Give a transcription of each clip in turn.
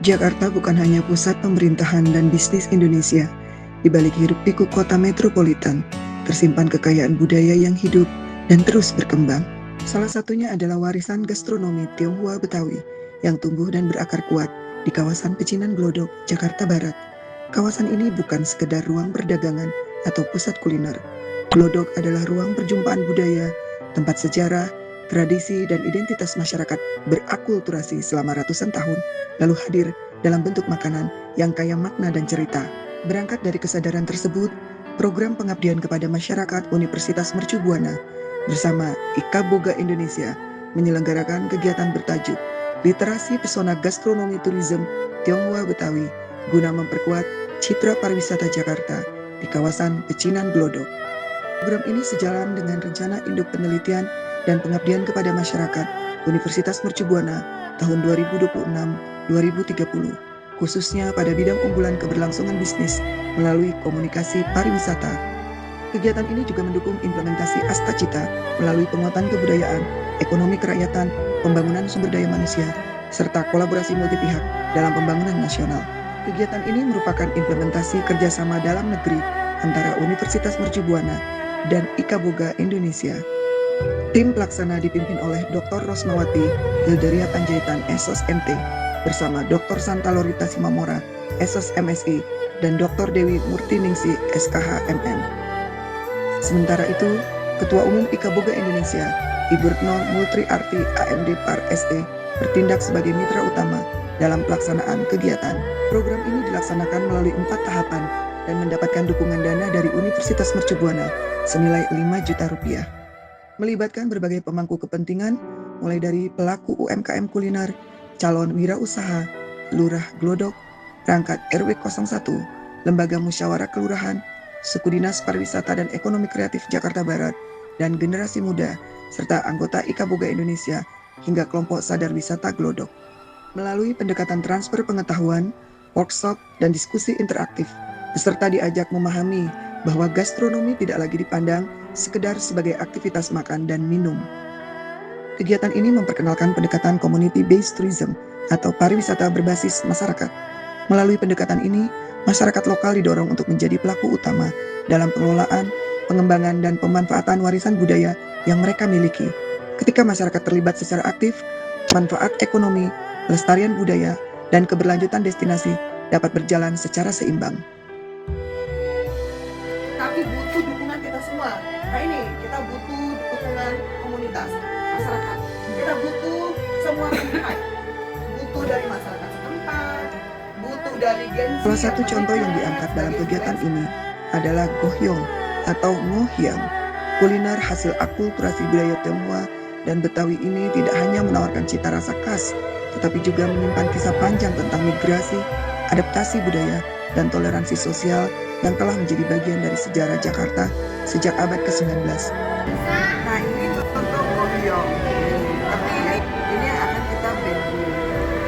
Jakarta bukan hanya pusat pemerintahan dan bisnis Indonesia. Di balik hiruk-pikuk kota metropolitan, tersimpan kekayaan budaya yang hidup dan terus berkembang. Salah satunya adalah warisan gastronomi Tionghoa Betawi yang tumbuh dan berakar kuat di kawasan Pecinan Glodok, Jakarta Barat. Kawasan ini bukan sekedar ruang perdagangan atau pusat kuliner. Glodok adalah ruang perjumpaan budaya, tempat sejarah, tradisi, dan identitas masyarakat berakulturasi selama ratusan tahun, lalu hadir dalam bentuk makanan yang kaya makna dan cerita. Berangkat dari kesadaran tersebut, program pengabdian kepada masyarakat Universitas Mercu Buana bersama IKA Boga Indonesia menyelenggarakan kegiatan bertajuk Literasi Pesona Gastronomi Tourism Tionghoa Betawi guna memperkuat citra pariwisata Jakarta di kawasan Pecinan Glodok. Program ini sejalan dengan rencana induk penelitian dan pengabdian kepada masyarakat Universitas Mercu Buana tahun 2026-2030, khususnya pada bidang unggulan keberlangsungan bisnis melalui komunikasi pariwisata. Kegiatan ini juga mendukung implementasi Astacita melalui penguatan kebudayaan, ekonomi kerakyatan, pembangunan sumber daya manusia, serta kolaborasi multi pihak dalam pembangunan nasional. Kegiatan ini merupakan implementasi kerjasama dalam negeri antara Universitas Mercu Buana dan IKA Boga Indonesia. Tim pelaksana dipimpin oleh Dr. Rosmawati Hildaria Panjaitan SOS MT bersama Dr. Santa Lorita Simamora SOS MSI dan Dr. Dewi Murtiningsi SKH MM. Sementara itu, Ketua Umum IKA Boga Indonesia Ibu Retno Multri Arti AMD Par SE bertindak sebagai mitra utama dalam pelaksanaan kegiatan. Program ini dilaksanakan melalui 4 tahapan dan mendapatkan dukungan dana dari Universitas Mercu Buana senilai 5 juta rupiah. Melibatkan berbagai pemangku kepentingan, mulai dari pelaku UMKM kuliner, calon wirausaha, lurah Glodok, perangkat RW 01, lembaga musyawarah kelurahan, suku dinas pariwisata dan ekonomi kreatif Jakarta Barat, dan generasi muda, serta anggota IKA Boga Indonesia hingga kelompok sadar wisata Glodok. Melalui pendekatan transfer pengetahuan, workshop, dan diskusi interaktif, peserta diajak memahami bahwa gastronomi tidak lagi dipandang sekedar sebagai aktivitas makan dan minum. Kegiatan ini memperkenalkan pendekatan community-based tourism atau pariwisata berbasis masyarakat. Melalui pendekatan ini, masyarakat lokal didorong untuk menjadi pelaku utama dalam pengelolaan, pengembangan, dan pemanfaatan warisan budaya yang mereka miliki. Ketika masyarakat terlibat secara aktif, manfaat ekonomi, pelestarian budaya, dan keberlanjutan destinasi dapat berjalan secara seimbang. Tapi butuh dukungan kita semua. Nah ini, kita butuh dukungan komunitas, masyarakat. Kita butuh semua pihak. Butuh dari masyarakat setempat, butuh dari gengsi. Salah satu contoh yang diangkat dalam kegiatan ini adalah Gohyong atau Ngohyang. Kuliner hasil akulturasi budaya Tionghoa dan Betawi ini tidak hanya menawarkan cita rasa khas, tetapi juga menyimpan kisah panjang tentang migrasi, adaptasi budaya, dan toleransi sosial yang telah menjadi bagian dari sejarah Jakarta sejak abad ke-19. Nah ini contoh Gohyong. Tapi ini akan kita blending.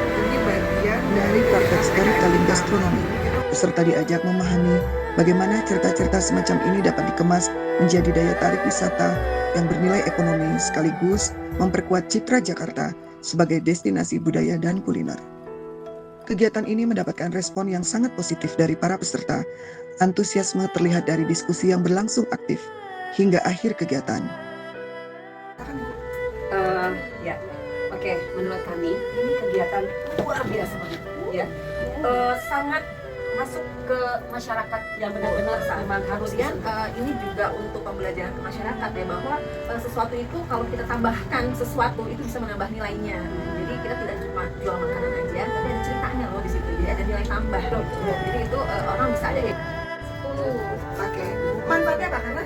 Ini bagian Dari praktek storytelling gastronomi, peserta diajak memahami bagaimana cerita-cerita semacam ini dapat dikemas menjadi daya tarik wisata yang bernilai ekonomi sekaligus memperkuat citra Jakarta sebagai destinasi budaya dan kuliner. Kegiatan ini mendapatkan respon yang sangat positif dari para peserta. Antusiasme terlihat dari diskusi yang berlangsung aktif hingga akhir kegiatan. Oke, menurut kami ini kegiatan luar biasa banget, ya. Sangat masuk ke masyarakat yang benar-benar memang harus. Kemudian ini juga untuk pembelajaran ke masyarakat ya, bahwa sesuatu itu kalau kita tambahkan sesuatu itu bisa menambah nilainya. Jadi kita tidak cuma jual makanan aja, tapi ada ceritanya loh di situ. Jadi ada nilai tambah loh. Jadi itu orang bisa ada. Oke. Manfaatnya apa? Karena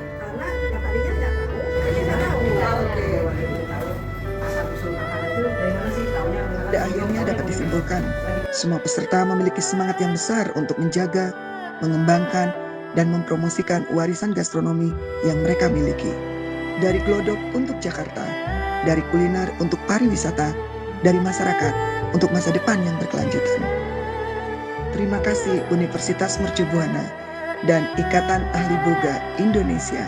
yang tadinya nggak tahu, jadi nggak tahu. Oke. Asal-usul makanan itu dari mana sih tahunya? Pada akhirnya dapat disimpulkan, semua peserta memiliki semangat yang besar untuk menjaga, mengembangkan, dan mempromosikan warisan gastronomi yang mereka miliki. Dari Glodok untuk Jakarta, dari kuliner untuk pariwisata, dari masyarakat untuk masa depan yang berkelanjutan. Terima kasih Universitas Mercu Buana dan Ikatan Ahli Boga Indonesia.